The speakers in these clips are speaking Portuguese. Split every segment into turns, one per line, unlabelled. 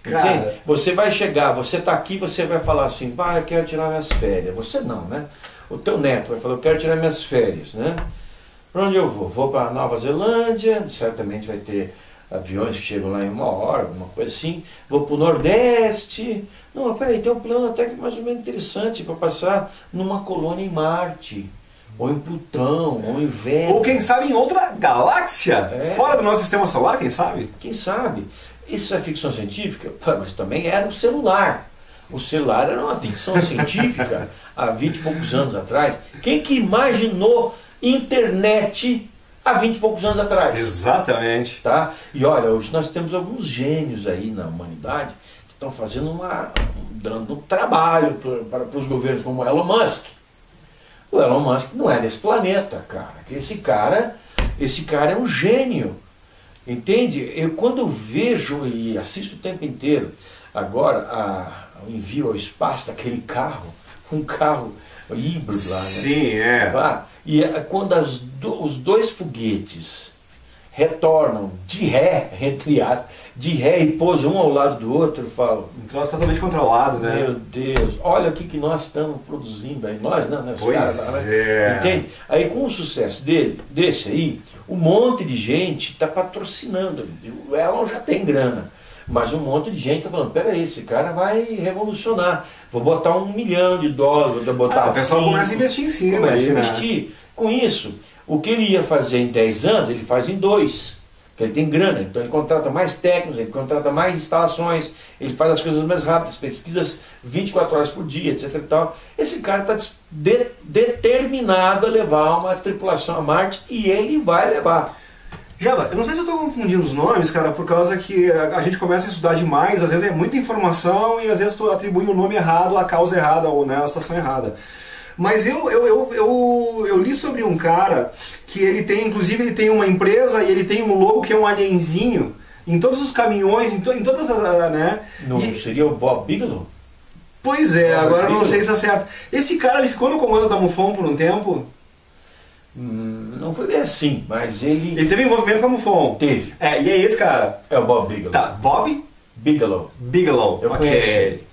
Entende? Você vai chegar, você está aqui, você vai falar assim, pai, eu quero tirar minhas férias. Você não, né? O teu neto vai falar, eu quero tirar minhas férias, né? Para onde eu vou? Vou para Nova Zelândia, certamente vai ter aviões que chegam lá em 1 hora, alguma coisa assim. Vou para o Nordeste. Não, mas peraí, tem um plano até que mais ou menos interessante para passar numa colônia em Marte, ou em Plutão, ou em Vênus.
Ou quem sabe em outra galáxia, fora do nosso sistema solar, quem sabe?
Quem sabe? Isso é ficção científica? Pô, mas também era o celular. O celular era uma ficção científica há 20 e poucos anos atrás. Quem que imaginou internet há 20 e poucos anos atrás?
Exatamente.
Tá? E olha, hoje nós temos alguns gênios aí na humanidade que estão fazendo dando trabalho para os governos, como o Elon Musk. O Elon Musk não é desse planeta, cara. Esse cara é um gênio. Entende? Quando eu vejo e assisto o tempo inteiro agora o envio ao espaço daquele carro, um carro híbrido lá, né?
Sim, é.
E quando os dois foguetes retornam de ré, entre aspas, de ré e pousam um ao lado do outro, eu falo...
Um troço totalmente controlado, né?
Meu Deus, olha o que nós estamos produzindo aí. Nós não, né? Os
Pois
caras, né?
é.
Entende? Aí com o sucesso desse aí, um monte de gente está patrocinando. O Elon já tem grana. Mas um monte de gente está falando, peraí, esse cara vai revolucionar. Vou botar $1 milhão, vou botar
o pessoal começa a investir em cima.
Começa a
né?
investir. Com isso, o que ele ia fazer em 10 anos, ele faz em 2. Porque ele tem grana, então ele contrata mais técnicos, ele contrata mais instalações, ele faz as coisas mais rápidas, pesquisas 24 horas por dia, etc. E tal. Esse cara está determinado a levar uma tripulação a Marte e ele vai levar.
Java, eu não sei se eu estou confundindo os nomes, cara, por causa que a gente começa a estudar demais, às vezes é muita informação e às vezes tu atribui o nome errado, a causa errada ou, né, a situação errada. Mas eu li sobre um cara que ele tem, inclusive ele tem uma empresa e ele tem um logo que é um alienzinho em todos os caminhões, em todas as, né?
Não seria o Bob Bigelow?
Pois é, agora eu não sei se é certo. Esse cara, ele ficou no comando da MUFON por um tempo?
Não foi bem assim, mas ele...
Ele teve envolvimento com a MUFON?
Teve.
É, e é esse cara?
É o Bob Bigelow.
Tá, Bob?
Bigelow.
Bigelow,
Eu conheço ele.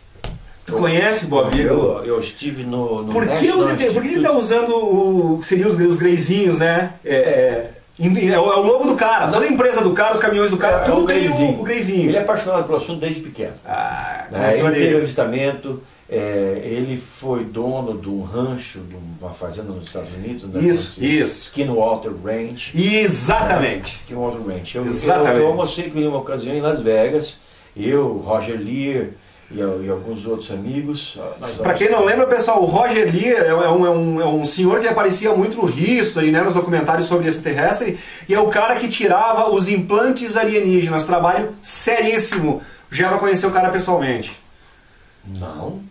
Tu conhece o Bob Bigelow?
Eu estive no
Por que ele está usando o que seriam os greyzinhos, né? É o logo do cara, toda a empresa do cara, os caminhões do cara, tudo tem o greyzinho.
Ele é apaixonado pelo assunto desde pequeno. Ele teve avistamento, ele foi dono de um rancho, de uma fazenda nos Estados Unidos. Né?
Isso.
Skinwater Ranch.
Exatamente.
Skinwater Ranch.
Exatamente.
Eu almocei com ele uma ocasião em Las Vegas, Roger Lear e alguns outros amigos.
Para quem não lembra, pessoal, o Roger Lear é um senhor que aparecia muito no History, né, nos documentários sobre extraterrestre, e é o cara que tirava os implantes alienígenas. Trabalho seríssimo. Já vai conhecer o cara pessoalmente.
Não.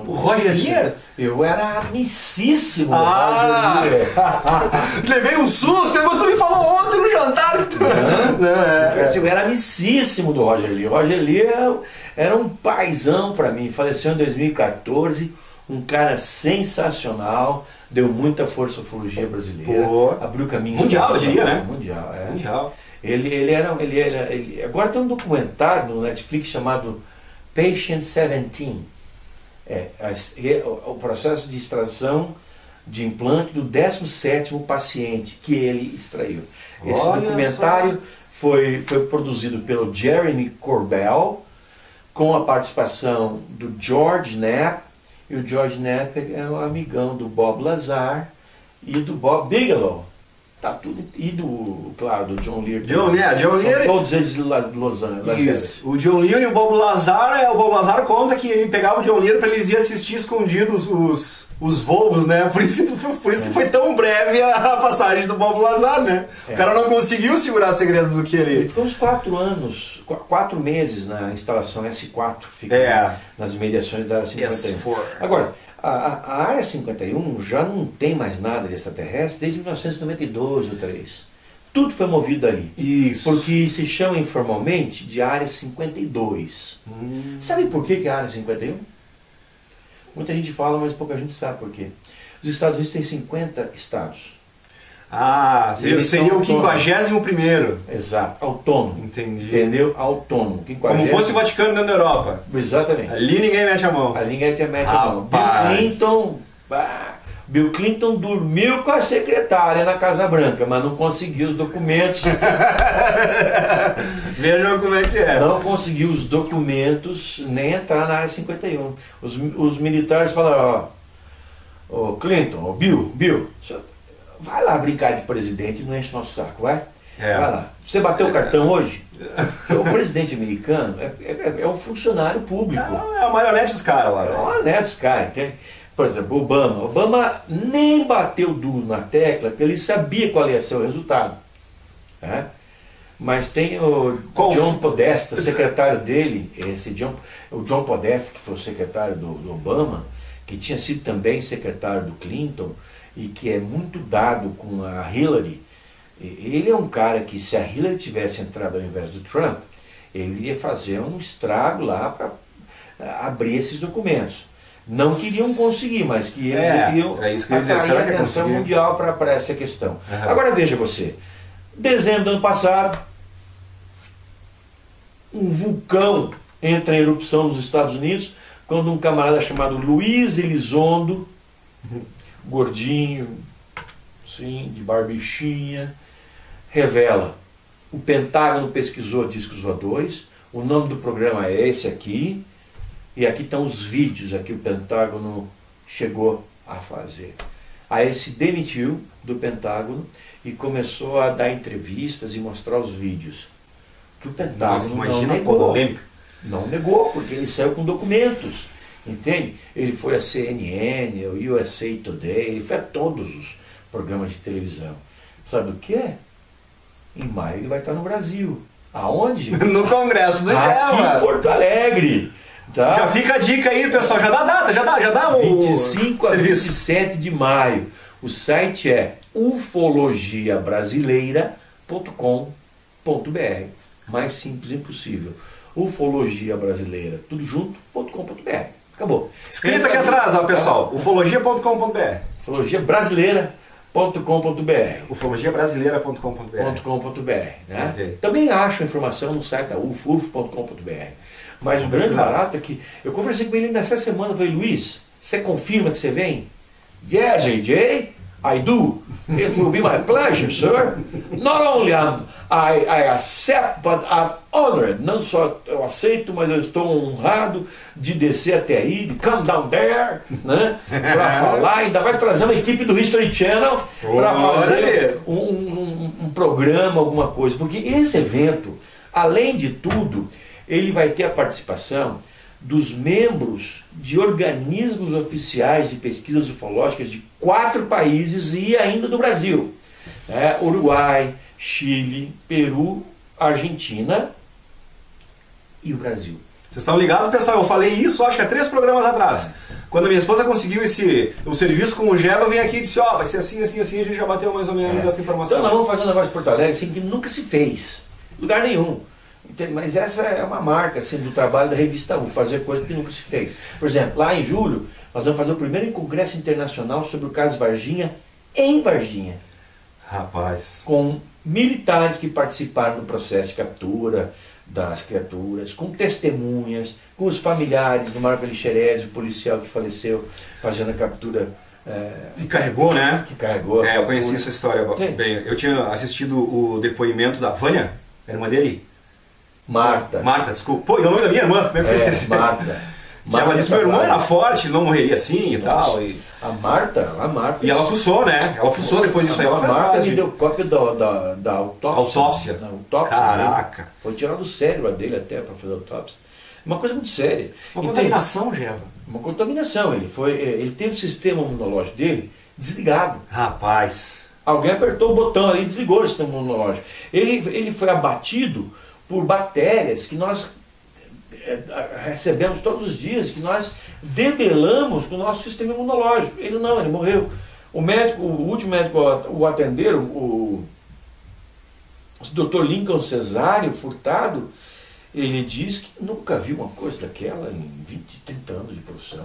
O Roger Lear?
Eu era amicíssimo do Roger Lear.
Levei um susto, mas tu me falou ontem no jantar.
Eu era amicíssimo do Roger Lear. O Roger Lear era um paizão para mim. Faleceu em 2014. Um cara sensacional. Deu muita força à ufologia brasileira. Abriu caminho.
Mundial, eu diria, né?
Mundial, é.
Mundial.
Agora tem um documentário no Netflix chamado Patient 17. O processo de extração de implante do 17º paciente que ele extraiu. Esse documentário foi produzido pelo Jeremy Corbell, com a participação do George Knapp, e o George Knapp é um amigão do Bob Lazar e do Bob Bigelow. Tá tudo, e do John Lear.
John Lear.
Todos eles de Los Angeles.
Isso. O John Lear e o Bob Lazar, o Bob Lazar conta que ele pegava o John Lear para eles ir assistir escondidos os voos, né? Por isso que foi tão breve a passagem do Bob Lazar, né? O cara não conseguiu segurar segredos do que
ele ficou uns 4 meses na instalação S4, fica nas imediações da Área 51.
S4.
Agora, a Área 51 já não tem mais nada de extraterrestre desde 1992 ou 3. Tudo foi movido dali.
Isso.
Porque se chama informalmente de Área 52. Sabe por que é a Área 51? Muita gente fala, mas pouca gente sabe por quê. Os Estados Unidos têm 50 estados.
Ah,
Eles
seria
são
o 51º.
Exato, autônomo.
Entendi.
Entendeu? Autônomo.
Como fosse o Vaticano dentro da Europa.
Exatamente.
Ali ninguém mete a mão.
Ali ninguém mete a mão. Bill Clinton dormiu com a secretária na Casa Branca, mas não conseguiu os documentos.
Vejam como é que é.
Não conseguiu os documentos nem entrar na área 51. Os militares falaram, ó, Clinton, Bill, vai lá brincar de presidente e não enche nosso saco, vai? Vai lá. Você bateu o cartão hoje? O presidente americano é um funcionário público.
É a marionete dos caras lá.
É a marionete dos caras, entende? Por exemplo, Obama nem bateu duro na tecla, porque ele sabia qual ia ser o resultado. Né? Mas tem o John Podesta, secretário dele, o John Podesta, que foi o secretário do Obama, que tinha sido também secretário do Clinton, e que é muito dado com a Hillary. Ele é um cara que, se a Hillary tivesse entrado ao invés do Trump, ele ia fazer um estrago lá para abrir esses documentos. Não queriam conseguir, mas que eles iriam atrair a atenção mundial para essa questão. Agora veja você, dezembro do ano passado, um vulcão entra em erupção nos Estados Unidos, quando um camarada chamado Luiz Elizondo, gordinho, sim, de barbichinha, revela: o Pentágono pesquisou discos voadores, o nome do programa é esse aqui, e aqui estão os vídeos a que o Pentágono chegou a fazer. Aí ele se demitiu do Pentágono e começou a dar entrevistas e mostrar os vídeos. Que o Pentágono não negou, porque ele saiu com documentos, entende? Ele foi a CNN, o USA Today, ele foi a todos os programas de televisão. Sabe o que é? Em maio ele vai estar no Brasil. Aonde?
No Congresso do
Aqui em Porto Alegre. Tá?
Já fica a dica aí, pessoal. Já dá a data, já dá o
25 a 27 de maio. O site é ufologiabrasileira.com.br. Mais simples impossível. Ufologia Brasileira, tudo junto.com.br. Acabou.
Escrito aqui atrás, ó, pessoal. ufologia.com.br.
ufologiabrasileira.com.br.
ufologiabrasileira.com.br.
Né? Okay. Também acho informação no site da ufo.com.br. Mas o grande barato é que eu conversei com ele nessa semana, eu falei: Luiz, você confirma que você vem? Yes, AJ, I do. It will be my pleasure, sir. Not only I accept, but I'm honored. Não só eu aceito, mas eu estou honrado de descer até aí, de come down there, né, para falar. Ainda vai trazer uma equipe do History Channel para fazer um programa, alguma coisa. Porque esse evento, além de tudo, ele vai ter a participação dos membros de organismos oficiais de pesquisas ufológicas de 4 países e ainda do Brasil. Uruguai, Chile, Peru, Argentina e o Brasil.
Vocês estão ligados, pessoal? Eu falei isso, acho que há 3 programas atrás. Quando a minha esposa conseguiu o serviço com o Geva, vem aqui e disse: vai ser assim, assim, assim. A gente já bateu mais ou menos essa informação.
Então nós vamos fazer um negócio de Porto Alegre assim que nunca se fez. Lugar nenhum. Mas essa é uma marca assim, do trabalho da revista UFO, fazer coisa que nunca se fez. Por exemplo, lá em julho, nós vamos fazer o primeiro congresso internacional sobre o caso Varginha, em Varginha.
Rapaz.
Com militares que participaram do processo de captura das criaturas, com testemunhas, com os familiares do Marco Alixerez, o policial que faleceu fazendo a captura.
Que carregou, né?
Que carregou.
Eu conheci essa história bem. Eu tinha assistido o depoimento da Vânia, a irmã dele.
Marta,
desculpa. Pô, e o nome da minha irmã, como é que foi esquecer?
Marta.
Que ela disse que meu irmão era forte, não morreria assim e tal. E...
A Marta.
E ela fuçou, né? Ela fuçou depois disso aí.
A Marta me deu cópia da autópsia.
Da autópsia. Caraca.
Né? Foi tirado do cérebro dele até para fazer a autópsia. Uma coisa muito séria.
Uma contaminação, Geva.
Uma contaminação. Ele teve o sistema imunológico dele desligado.
Rapaz.
Alguém apertou o botão ali e desligou o sistema imunológico. Ele foi abatido por bactérias que nós recebemos todos os dias, que nós debelamos com o nosso sistema imunológico. Ele morreu. O último médico o atenderam, o Dr. Lincoln Cesário Furtado, Ele diz que nunca viu uma coisa daquela em 20, 30 anos de profissão,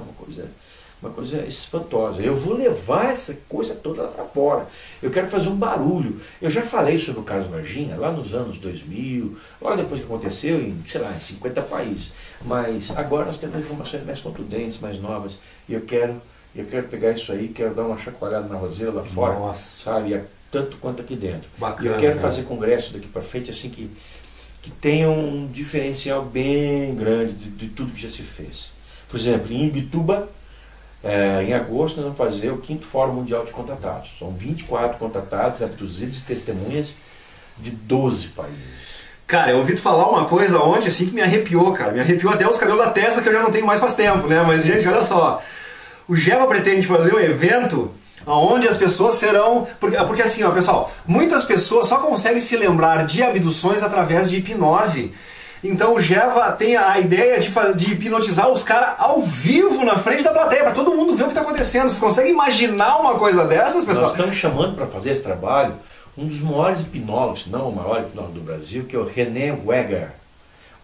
uma coisa espantosa. Eu vou levar essa coisa toda lá para fora. Eu quero fazer um barulho. Eu já falei sobre o caso Varginha lá nos anos 2000, logo depois que aconteceu em, sei lá, em 50 países. Mas agora nós temos informações mais contundentes, mais novas, e eu quero pegar isso aí, quero dar uma chacoalhada na roseira lá fora,
Nossa.
sabe, tanto quanto aqui dentro.
Bacana,
e eu quero
cara.
fazer congressos daqui para frente assim que tenha um diferencial bem grande de tudo que já se fez. Por exemplo, em Imbituba, em agosto, nós vamos fazer o 5º Fórum Mundial de Contatados. São 24 contatados, abduzidos e testemunhas de 12 países.
Cara, eu ouvi tu falar uma coisa ontem assim que me arrepiou, cara. Me arrepiou até os cabelos da testa que eu já não tenho mais faz tempo, né? Mas, gente, olha só. O Geva pretende fazer um evento onde as pessoas serão... Porque assim, ó, pessoal, muitas pessoas só conseguem se lembrar de abduções através de hipnose. Então o Geva tem a ideia de hipnotizar os caras ao vivo na frente da plateia, para todo mundo ver o que está acontecendo. Vocês conseguem imaginar uma coisa dessas, pessoal?
Nós estamos chamando para fazer esse trabalho um dos maiores hipnólogos, não o maior hipnólogo do Brasil, que é o René Weger.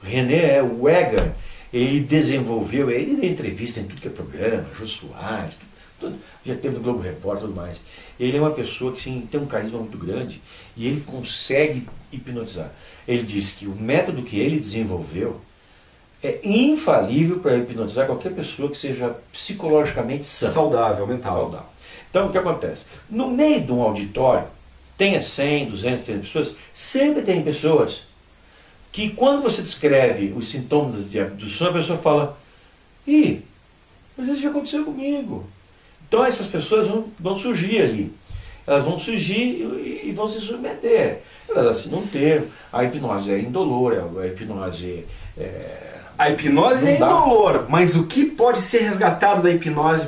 O René Weger, ele desenvolveu, ele dá entrevista em tudo que é programa, Jô Soares, tudo, já teve no Globo Repórter e tudo mais. Ele é uma pessoa que sim, tem um carisma muito grande e ele consegue hipnotizar. Ele diz que o método que ele desenvolveu é infalível para hipnotizar qualquer pessoa que seja psicologicamente sã.
Saudável, mental.
Saudável. Então o que acontece? No meio de um auditório, tenha 100, 200, 300 pessoas, sempre tem pessoas que quando você descreve os sintomas de abdução, a pessoa fala, mas isso já aconteceu comigo. Então essas pessoas vão surgir ali. Elas vão surgir e vão se submeter. Elas assinam um termo. A hipnose é indolor, a hipnose
A hipnose é indolor, mas o que pode ser resgatado da hipnose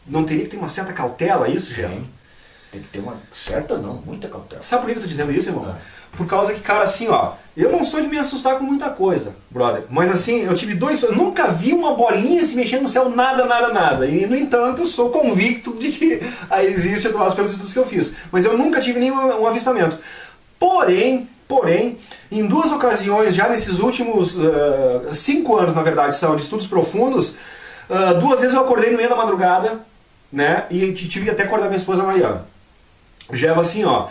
não teria que ter uma certa cautela, isso, Geva?
Tem que ter uma certa, não, muita cautela.
Sabe por que eu tô dizendo isso, irmão? Por causa que, cara, assim, ó, eu não sou de me assustar com muita coisa, brother. Mas assim, eu tive eu nunca vi uma bolinha se mexendo no céu, nada, nada, nada. E, no entanto, eu sou convicto de que existe outro lado pelos estudos que eu fiz. Mas eu nunca tive nenhum avistamento. Porém, em 2 ocasiões, já nesses últimos 5 anos, na verdade, são de estudos profundos, 2 vezes eu acordei no meio da madrugada, né, e tive que até acordar minha esposa Mariana. Geva, assim, ó,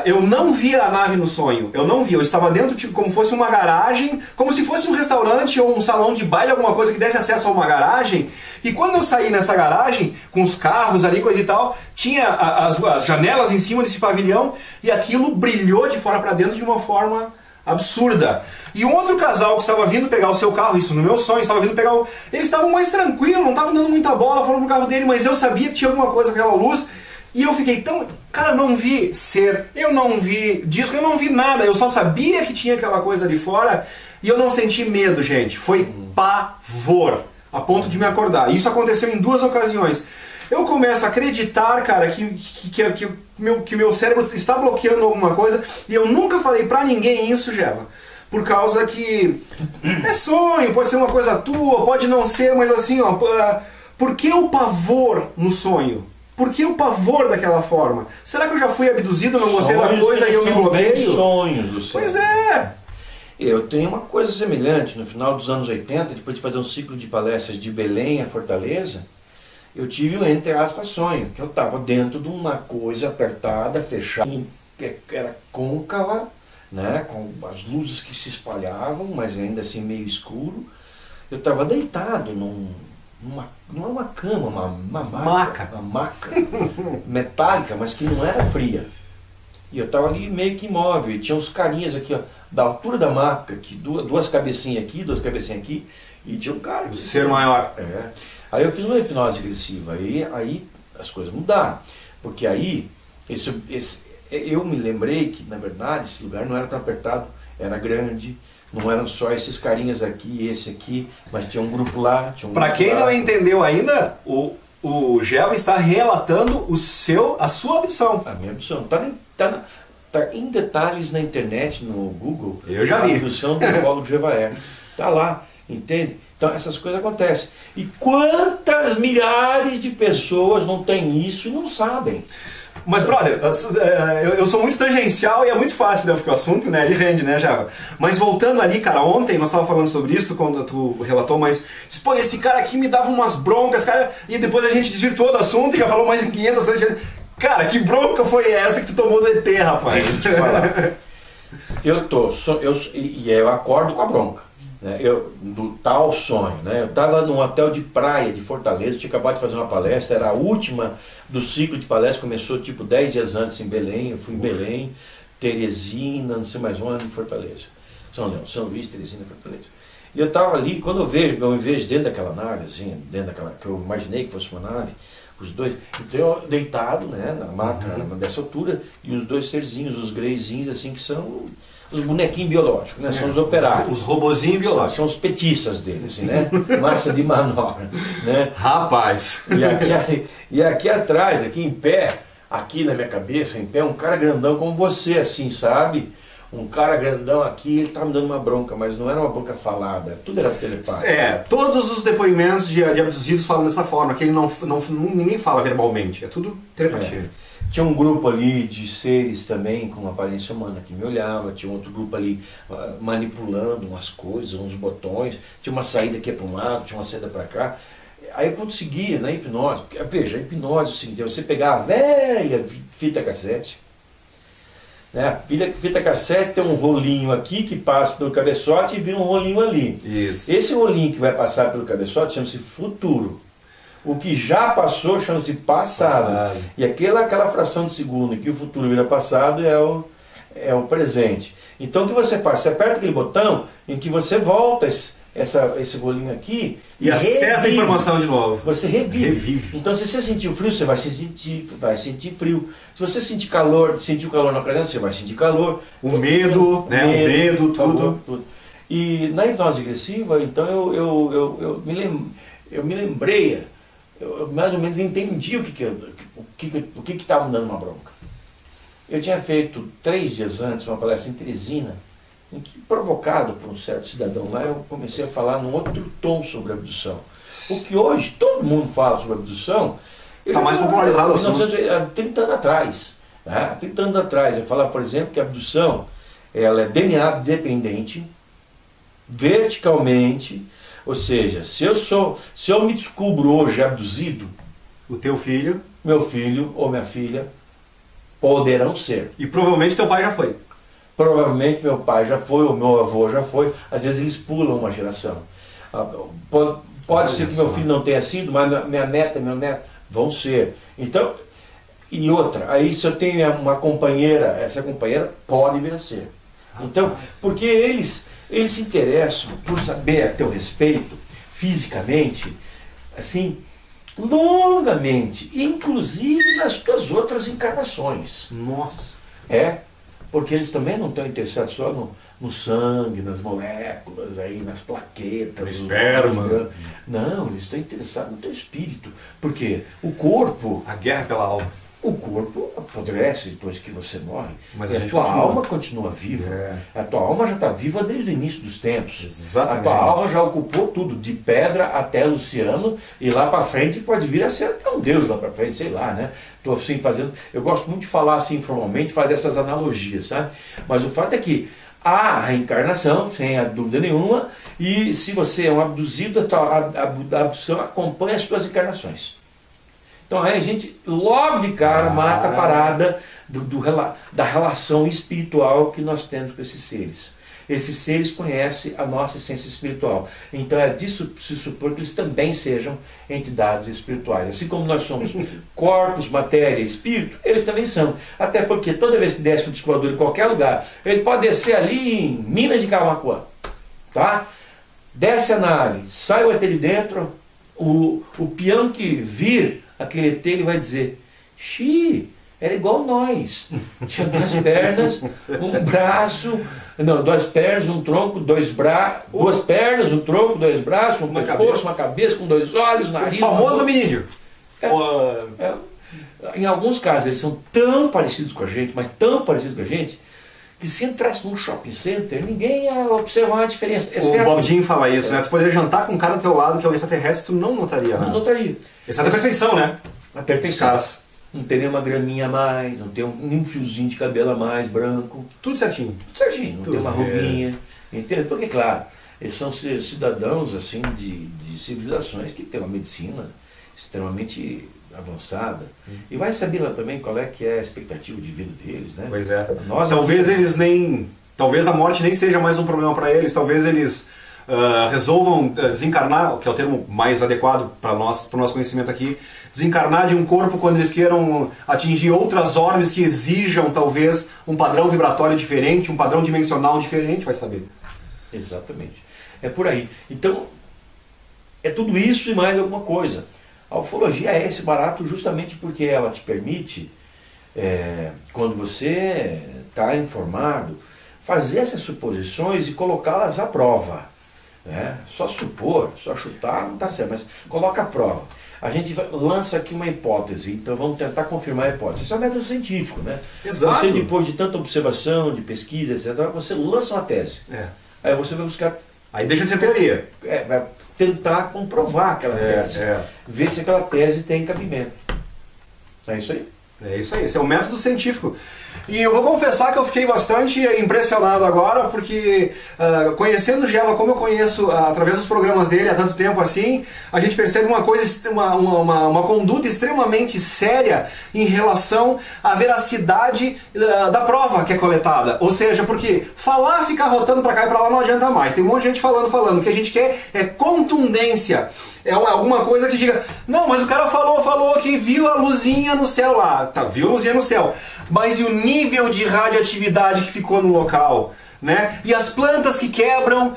eu não via a nave no sonho, eu estava dentro, tipo, como fosse uma garagem, como se fosse um restaurante ou um salão de baile, alguma coisa que desse acesso a uma garagem, e quando eu saí nessa garagem, com os carros ali, coisa e tal, tinha as janelas em cima desse pavilhão, e aquilo brilhou de fora para dentro de uma forma absurda. E um outro casal que estava vindo pegar o seu carro, isso no meu sonho, estava vindo pegar eles estavam mais tranquilos, não estavam dando muita bola, foram pro carro dele, mas eu sabia que tinha alguma coisa com aquela luz. E eu fiquei tão... Cara, não vi ser, eu não vi disco, eu não vi nada. Eu só sabia que tinha aquela coisa ali fora e eu não senti medo, gente. Foi pavor, a ponto de me acordar. Isso aconteceu em 2 ocasiões. Eu começo a acreditar, cara, que meu cérebro está bloqueando alguma coisa. E eu nunca falei pra ninguém isso, Geva. Por causa que é sonho, pode ser uma coisa tua, pode não ser, mas assim, ó... Por que o pavor no sonho? Por que o pavor daquela forma? Será que eu já fui abduzido, não gostei da coisa e eu me bloqueio?
Sonhos do céu.
Pois é!
Eu tenho uma coisa semelhante. No final dos anos 80, depois de fazer um ciclo de palestras de Belém a Fortaleza, eu tive um, entre aspas, sonho, que eu estava dentro de uma coisa apertada, fechada, era côncava, né, com as luzes que se espalhavam, mas ainda assim meio escuro. Eu estava deitado não é uma cama, uma maca metálica, mas que não era fria. E eu estava ali meio que imóvel, e tinha uns carinhas aqui, ó, da altura da maca, que 2 cabecinhas aqui, 2 cabecinhas aqui, e tinha um cara...
O ser maior.
Aí eu fiz uma hipnose agressiva, aí as coisas mudaram, porque aí eu me lembrei que, na verdade, esse lugar não era tão apertado, era grande. Não eram só esses carinhas aqui e esse aqui, mas tinha um grupo lá, tinha um
Pra
grupo
quem
lá.
não entendeu ainda, o Geva está relatando a sua abdução.
A minha abdução. Tá em detalhes na internet, no Google.
Eu já vi.
A abdução do ufólogo Jevaer. Tá lá, entende? Então essas coisas acontecem. E quantas milhares de pessoas não têm isso e não sabem?
Mas, brother, eu sou muito tangencial e é muito fácil porque o assunto, né? Ele rende, né, Java? Mas voltando ali, cara, ontem nós estávamos falando sobre isso quando tu relatou, mas pô, esse cara aqui me dava umas broncas, cara, e depois a gente desvirtuou do assunto e já falou mais em 500 coisas. Cara, que bronca foi essa que tu tomou do ET, rapaz?
Deixa eu te falar. Eu acordo com a bronca. Né? Do tal sonho. Né? Eu estava num hotel de praia de Fortaleza, tinha acabado de fazer uma palestra, era a última do ciclo de palestra, começou tipo 10 dias antes em Belém, eu fui em Belém, Teresina, não sei mais onde, em Fortaleza. São Luís, Teresina, Fortaleza. E eu estava ali, quando eu me vejo dentro daquela nave, assim, dentro daquela, que eu imaginei que fosse uma nave, os dois, então eu deitado, né, na maca, dessa altura, e os dois serzinhos, os greyzinhos, assim, que são os bonequinhos biológicos, né, são os operários.
Os robozinhos biológicos.
São os petistas deles, assim, né, massa de manobra, né.
Rapaz!
E aqui atrás, aqui em pé, aqui na minha cabeça, em pé, um cara grandão como você, assim, sabe? Um cara grandão aqui, ele estava me dando uma bronca, mas não era uma bronca falada, tudo era telepático.
Todos os depoimentos de abduzidos falam dessa forma, que ele ninguém fala verbalmente, é tudo telepatia.
Tinha um grupo ali de seres também com aparência humana que me olhava, tinha outro grupo ali manipulando umas coisas, uns botões, tinha uma saída aqui para um lado, tinha uma saída para cá. Aí eu conseguia, na hipnose, porque, veja, a hipnose é o seguinte, você pegar a velha fita cassete, né? A fita cassete tem um rolinho aqui que passa pelo cabeçote e vira um rolinho ali.
Isso.
Esse rolinho que vai passar pelo cabeçote chama-se futuro. O que já passou chama-se passado. E aquela fração de segundo em que o futuro vira passado é o presente. Então o que você faz? Você aperta aquele botão em que você volta esse rolinho aqui
e acessa a informação de novo.
Você revive. Então se você sentiu frio, você vai sentir frio. Se você sentiu calor na ocasião, você vai sentir calor.
O medo, tudo.
E na hipnose regressiva, então eu me lembrei, eu mais ou menos entendi o que estava me dando uma bronca. Eu tinha feito 3 dias antes uma palestra em Teresina, em que, provocado por um certo cidadão lá, eu comecei a falar num outro tom sobre abdução. O que hoje todo mundo fala sobre abdução,
está mais popularizado.
30 anos atrás. Né? 30 anos atrás, eu falava, por exemplo, que a abdução ela é DNA dependente, verticalmente, ou seja, se eu me descubro hoje abduzido,
o teu filho,
meu filho ou minha filha poderão ser.
E provavelmente teu pai já foi.
Provavelmente meu pai já foi, ou meu avô já foi. Às vezes eles pulam uma geração. Pode ser que meu filho não tenha sido, mas minha neta, meu neto vão ser. Então, e outra, aí se eu tenho uma companheira, essa companheira pode vir a ser. Então, porque eles se interessam por saber a teu respeito, fisicamente, assim, longamente, inclusive nas tuas outras encarnações.
Nossa!
Porque eles também não estão interessados só no sangue, nas moléculas, aí, nas plaquetas,
no esperma.
Não, eles estão interessados no teu espírito. Porque o corpo...
A guerra pela alma.
O corpo apodrece depois que você morre,
mas
a tua alma continua viva. A tua alma já está viva desde o início dos tempos.
Exatamente.
A tua alma já ocupou tudo, de Pedra até Luciano, e lá para frente pode vir a ser até um Deus lá para frente, sei lá, né? Estou assim fazendo. Eu gosto muito de falar assim informalmente, fazer essas analogias, sabe? Mas o fato é que há a reencarnação, sem dúvida nenhuma, e se você é um abduzido, a abdução acompanha as suas encarnações. Então aí a gente logo de cara mata a parada da relação espiritual que nós temos com esses seres. Esses seres conhecem a nossa essência espiritual. Então é disso se supor que eles também sejam entidades espirituais. Assim como nós somos corpos, matéria e espírito, eles também são. Até porque toda vez que desce um disco voador em qualquer lugar, ele pode descer ali em Minas de Camaquã. Tá? Desce a nave, sai o ET de dentro, o peão que vir aquele ET, ele vai dizer: "Xi, era igual nós. Tinha 2 pernas, um braço, não, 2 pernas, um tronco, 2 braços, 2 pernas, um tronco, 2 braços, um pescoço, uma cabeça com 2 olhos, nariz."
O famoso hominídeo.
Em alguns casos eles são tão parecidos com a gente, mas tão parecidos com a gente, que se entrasse num shopping center, ninguém ia observar uma diferença.
O Bob Jean fala isso, né? Tu poderia jantar com um cara do teu lado que é um extraterrestre, tu não notaria.
Não notaria.
Essa é a perfeição, né?
A perfeição. não tem nenhuma graminha a mais, não tem nenhum fiozinho de cabelo a mais branco.
Tudo certinho.
Tudo certinho, não
Tudo
tem uma ruguinha. Entende? Porque, claro, eles são cidadãos assim, de civilizações que têm uma medicina extremamente avançada. E vai saber lá também qual é que é a expectativa de vida deles, né?
Pois é.
Nós
Talvez
aqui,
eles nem... Talvez a morte nem seja mais um problema para eles, talvez eles resolvam desencarnar, que é o termo mais adequado para nós, para o nosso conhecimento aqui, desencarnar de um corpo quando eles queiram atingir outras orbes que exijam talvez um padrão vibratório diferente, um padrão dimensional diferente, vai saber.
Exatamente. É por aí. Então, é tudo isso e mais alguma coisa. A ufologia é esse barato justamente porque ela te permite, quando você está informado, fazer essas suposições e colocá-las à prova. Né? Só supor, só chutar não está certo, mas coloca à prova. A gente lança aqui uma hipótese, então vamos tentar confirmar a hipótese. Isso é um método científico, né?
Exato.
Você, depois de tanta observação, de pesquisa, etc., você lança uma tese. Aí você vai buscar...
Aí deixa de ser teoria.
Vai tentar comprovar aquela tese. Ver se aquela tese tem cabimento. É isso aí.
É isso aí, esse é o método científico. E eu vou confessar que eu fiquei bastante impressionado agora, porque conhecendo o Geva como eu conheço através dos programas dele há tanto tempo assim, a gente percebe uma coisa, uma conduta extremamente séria em relação à veracidade da prova que é coletada. Ou seja, porque falar, ficar rotando pra cá e pra lá não adianta mais. Tem um monte de gente falando. O que a gente quer é contundência. É alguma coisa que diga, não, mas o cara falou que viu a luzinha no céu lá. Tá, viu a luzinha no céu. Mas e o nível de radioatividade que ficou no local? Né? E as plantas que quebram,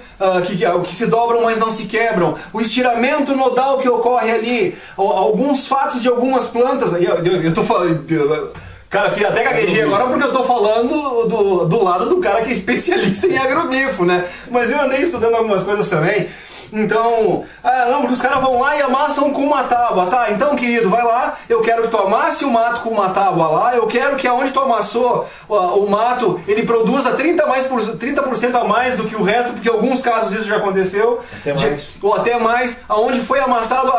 que se dobram, mas não se quebram. O estiramento nodal que ocorre ali. Alguns fatos de algumas plantas. Eu tô falando... Cara, fiquei até gaguejei agora porque eu tô falando do lado do cara que é especialista em agroglifo, né? Mas eu andei estudando algumas coisas também. Então, não, porque os caras vão lá e amassam com uma tábua, tá? Então, querido, vai lá, eu quero que tu amasse o mato com uma tábua lá, eu quero que aonde tu amassou o mato, ele produza 30% a mais do que o resto, porque em alguns casos isso já aconteceu.
Até mais.
Ou até mais, aonde foi amassado,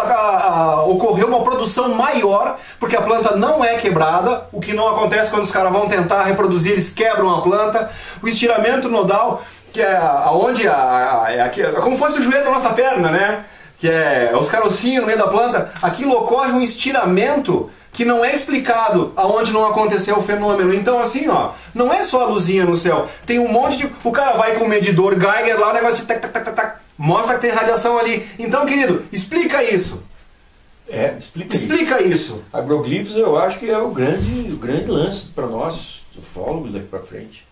ocorreu uma produção maior, porque a planta não é quebrada, o que não acontece quando os caras vão tentar reproduzir, eles quebram a planta. O estiramento nodal, que é aonde é como fosse o joelho da nossa perna, né? Que é os carocinhos no meio da planta. Aquilo ocorre um estiramento que não é explicado aonde não aconteceu o fenômeno. Então assim, ó, não é só a luzinha no céu. Tem um monte de... O cara vai com o medidor Geiger lá, o negócio de tac, tac, tac, tac, mostra que tem radiação ali. Então, querido, explica isso. Explica isso.
Agroglifos eu acho que é o grande lance para nós, ufólogos daqui para frente.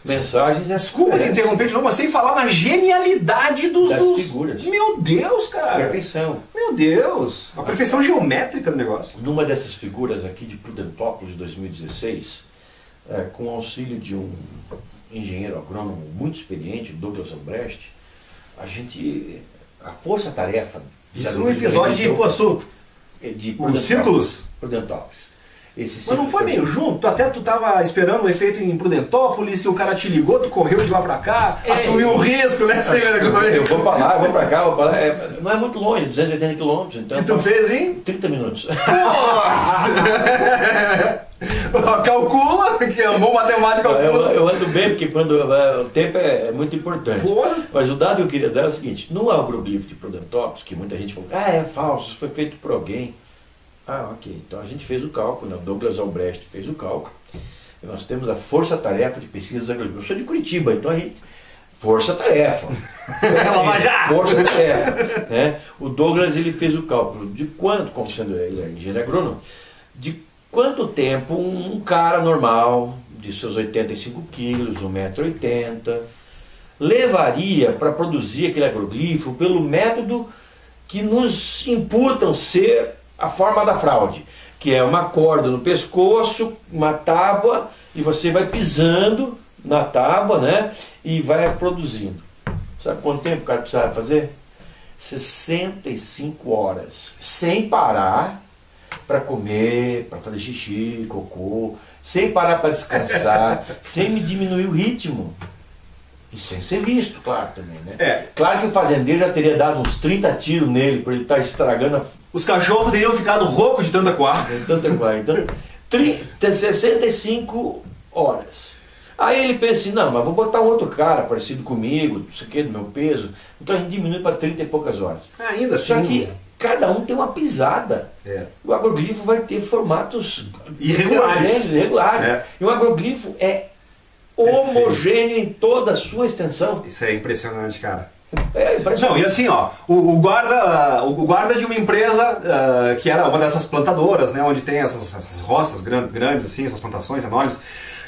Mensagens...
Desculpa te interromper de novo, mas sem falar na genialidade
das figuras.
Meu Deus, cara.
Perfeição.
Meu Deus. A perfeição geométrica do negócio.
Numa dessas figuras aqui de Prudentópolis, de 2016, com o auxílio de um engenheiro agrônomo muito experiente, Douglas Albrecht, a força-tarefa...
Isso no episódio de Ipuaçu. Os círculos?
Prudentópolis.
Mas não foi meio junto? Até tu tava esperando o efeito em Prudentópolis e o cara te ligou, tu correu de lá pra cá, assumiu o risco, né?
Eu vou pra lá, eu vou pra cá, vou pra lá. Não é muito longe, 280 quilômetros. Então,
que tu fez em?
30 minutos.
Nossa! Calcula, que é um bom matemático.
Eu ando bem, porque quando o tempo é muito importante.
Porra.
Mas o dado que eu queria dar é o seguinte: no agroglifo de Prudentópolis, que muita gente falou, é falso, isso foi feito por alguém. Ok. Então a gente fez o cálculo, né? O Douglas Albrecht fez o cálculo. E nós temos a força-tarefa de pesquisas agroglifos. Eu sou de Curitiba, então a gente... Força-tarefa. Força-tarefa. Né? O Douglas ele fez o cálculo de quanto, como sendo ele é engenheiro agrônomo, de quanto tempo um cara normal, de seus 85 quilos, 1,80 m, levaria para produzir aquele agroglifo pelo método que nos imputam ser a forma da fraude, que é uma corda no pescoço, uma tábua, e você vai pisando na tábua, né, e vai produzindo. Sabe quanto tempo o cara precisava fazer? 65 horas, sem parar para comer, para fazer xixi, cocô, sem parar para descansar, sem me diminuir o ritmo. E sem ser visto, claro, também, né?
É.
Claro que o fazendeiro já teria dado uns 30 tiros nele, por ele estar estragando
Os cachorros teriam ficado roucos de tanta coar.
tanta coisa. Então, 65 horas. Aí ele pensa assim, não, mas vou botar um outro cara parecido comigo, não sei o que, do meu peso. Então a gente diminui para 30 e poucas horas.
Ainda assim.
Só que cada um tem uma pisada.
É.
O agroglifo vai ter formatos
Irregulares.
irregulares.
É.
E o agroglifo é homogêneo em toda a sua extensão.
Isso é impressionante, cara.
É impressionante.
Não, e assim, ó, o guarda de uma empresa que era uma dessas plantadoras, né, onde tem essas roças grandes, assim, essas plantações enormes,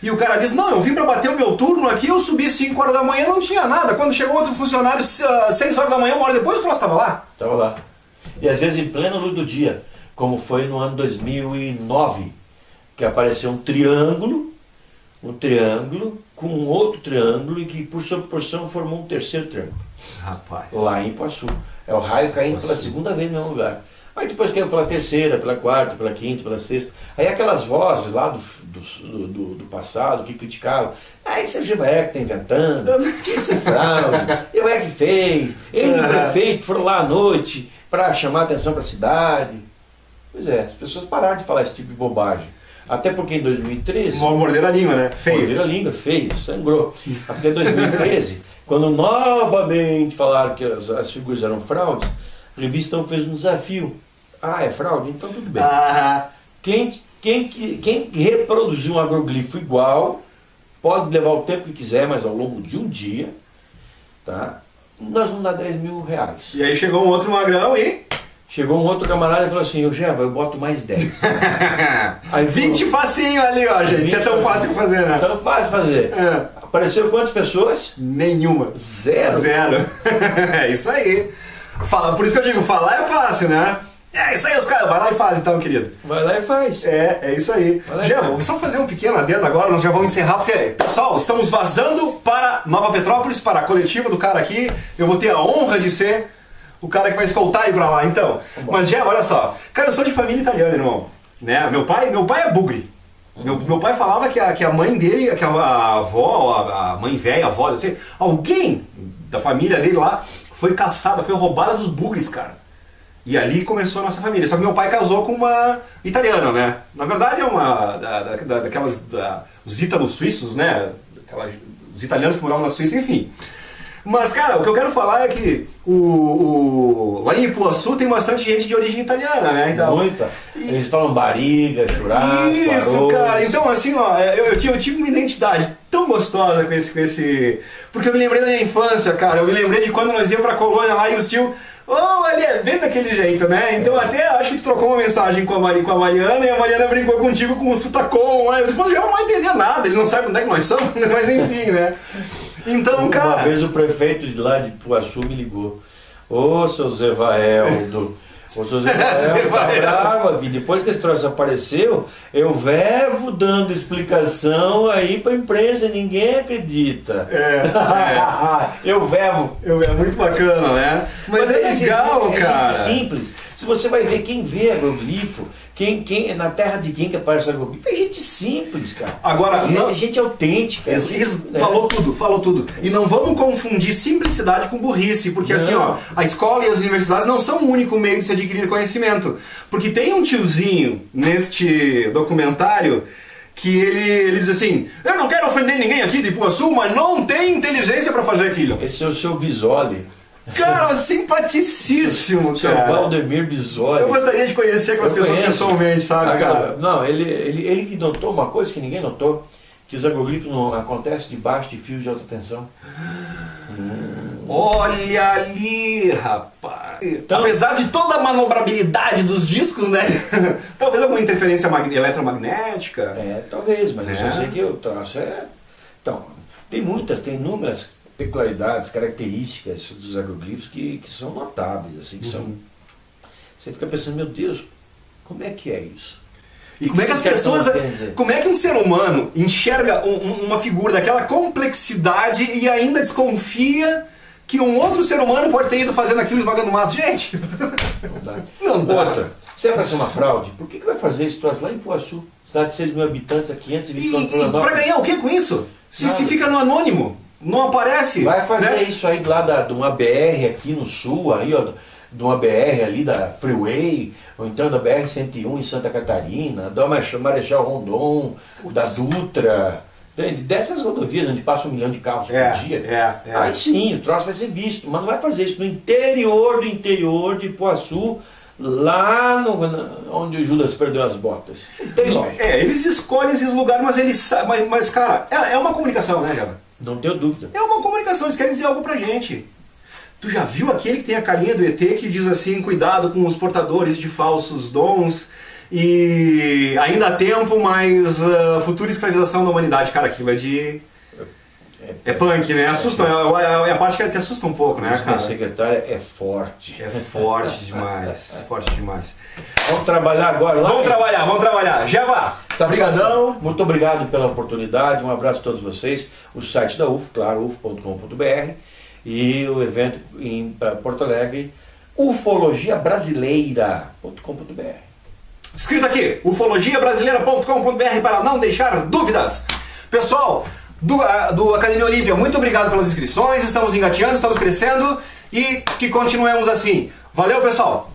e o cara diz, não, eu vim pra bater o meu turno aqui, eu subi 5 horas da manhã, não tinha nada. Quando chegou outro funcionário, 6 horas da manhã, 1 hora depois, o troço estava lá.
Estava lá. E às vezes em plena luz do dia, como foi no ano 2009, que apareceu um triângulo com outro triângulo e que por sua proporção formou um terceiro triângulo.
Rapaz.
Lá em Ipuaçu. É o raio caindo pela segunda vez no mesmo lugar. Aí depois caiu pela terceira, pela quarta, pela quinta, pela sexta. Aí aquelas vozes lá do passado que criticavam. Ah, esse é o Givaé que está inventando, esse é fraude, eu é que fez, ele e o prefeito foram lá à noite para chamar atenção para a cidade. Pois é, as pessoas pararam de falar esse tipo de bobagem. Até porque em 2013...
Morderam a língua, né? Feio.
Morderam a língua, feio, sangrou. Até 2013, quando novamente falaram que as figuras eram fraudes, a revista então fez um desafio. Ah, é fraude? Então tudo bem. Quem reproduzir um agroglifo igual, pode levar o tempo que quiser, mas ao longo de um dia, tá? Nós vamos dar 10 mil reais.
E aí chegou um outro magrão e...
Chegou um outro camarada e falou assim, eu Geva, eu boto mais 10. Aí
20 facinho ali, ó, gente. Isso é tão fácil fazer, né?
Tão fácil fazer.
É.
Apareceu quantas pessoas?
Nenhuma.
Zero.
É isso aí. Por isso que eu digo, falar é fácil, né? É isso aí, os caras. Vai lá e faz então, querido.
Vai lá e faz.
É isso aí. Já, vamos só fazer um pequeno adendo agora, nós já vamos encerrar, porque, pessoal, estamos vazando para Nova Petrópolis, para a coletiva do cara aqui. Eu vou ter a honra de ser o cara que vai escoltar ele pra lá, então. Mas já, olha só. Cara, eu sou de família italiana, irmão. Né? Meu pai é bugre. Meu pai falava que a mãe dele, que a avó, a mãe velha, a avó, eu sei, alguém da família dele lá foi caçada, foi roubada dos bugres, cara. E ali começou a nossa família. Só que meu pai casou com uma italiana, né? Na verdade é uma daquelas, os ítalos suíços, né? Os italianos que moravam na Suíça, enfim. Mas, cara, o que eu quero falar é que lá em Ipuaçu tem bastante gente de origem italiana, né? Então,
muita. Eles falam barriga, churrasco,
isso,
arroz.
cara. Então, assim, ó, eu tive uma identidade tão gostosa com esse... Porque eu me lembrei da minha infância, cara. Eu me lembrei de quando nós íamos pra colônia lá e os tios... Oh, ele é bem daquele jeito, né? Então até acho que tu trocou uma mensagem com a Mariana e a Mariana brincou contigo com o Sutacom. Eu disse, mas já não vai entender nada, ele não sabe onde é que nós somos, mas enfim, né? Então, cara...
Uma vez o prefeito de lá de Ipuaçu me ligou. Ô, seu Zé Vaeldo, ô, seu Zé Vaeldo, tá bravo aqui. Depois que esse troço apareceu, eu vevo dando explicação aí pra imprensa e ninguém acredita. Eu vevo.
É muito bacana, né? Mas é legal, cara.
É simples. Se você vai ver quem vê agroglifo, na terra de quem que aparece agroglifo, é gente simples, cara.
Agora,
é gente autêntica.
Falou tudo. E não vamos confundir simplicidade com burrice, porque assim, ó, a escola e as universidades não são o único meio de se adquirir conhecimento. Porque tem um tiozinho neste documentário que ele diz assim, eu não quero ofender ninguém aqui de Ipuaçu, mas não tem inteligência pra fazer aquilo.
Esse é o seu Bisoli.
Cara, simpaticíssimo, cara.
Seu Valdemir Bisoli.
Eu gostaria de conhecer aquelas pessoas pessoalmente, sabe, cara?
Não, ele que notou uma coisa que ninguém notou, que os agroglifos não acontecem debaixo de fios de alta tensão.
Olha ali, rapaz.
Então,
apesar de toda a manobrabilidade dos discos, né? Talvez alguma interferência eletromagnética.
Talvez, mas eu só sei que o troço é... Então, tem inúmeras peculiaridades, características dos agroglifos que são notáveis, assim, que são... Você fica pensando, meu Deus, como é que é isso?
E como é que as pessoas... Como é que um ser humano enxerga uma figura daquela complexidade e ainda desconfia que um outro ser humano pode ter ido fazendo aquilo esmagando o mato? Gente!
Não dá. Outra, se é para ser uma fraude, por que vai fazer esse troço lá em Ipuaçu? Cidade de 6 mil habitantes, a 520 km.
E pra ganhar o que com isso? Se fica no anônimo? não aparece.
Vai fazer
né?
isso aí lá de uma BR aqui no sul, aí, ó, de uma BR ali da Freeway, ou então da BR-101 em Santa Catarina, da Marechal Rondon, da Dutra, entende? Dessas rodovias onde passa 1 milhão de carros por dia. Aí sim, o troço vai ser visto, mas não vai fazer isso no interior do interior de Ipuaçu, lá onde o Judas perdeu as botas. Não tem lógica.
Eles escolhem esses lugares, mas eles sabem. Mas, cara, é uma comunicação, né, Java?
Não tenho dúvida.
É uma comunicação, eles querem dizer algo pra gente. Tu já viu aquele que tem a carinha do ET que diz assim, cuidado com os portadores de falsos dons e ainda há tempo, mas futura escravização da humanidade? Cara, aquilo é punk, né? Assusta, é a parte que assusta um pouco, né, cara?
A secretária é forte.
É forte demais, forte demais.
Vamos trabalhar agora lá?
Vamos trabalhar. Java, obrigadão.
Muito obrigado pela oportunidade, um abraço a todos vocês. O site da UF, claro, uf.com.br, e o evento em Porto Alegre, ufologiabrasileira.com.br.
Escrito aqui, ufologiabrasileira.com.br para não deixar dúvidas. Pessoal do Academia Olímpia, muito obrigado pelas inscrições, estamos engateando, estamos crescendo e que continuemos assim. Valeu, pessoal!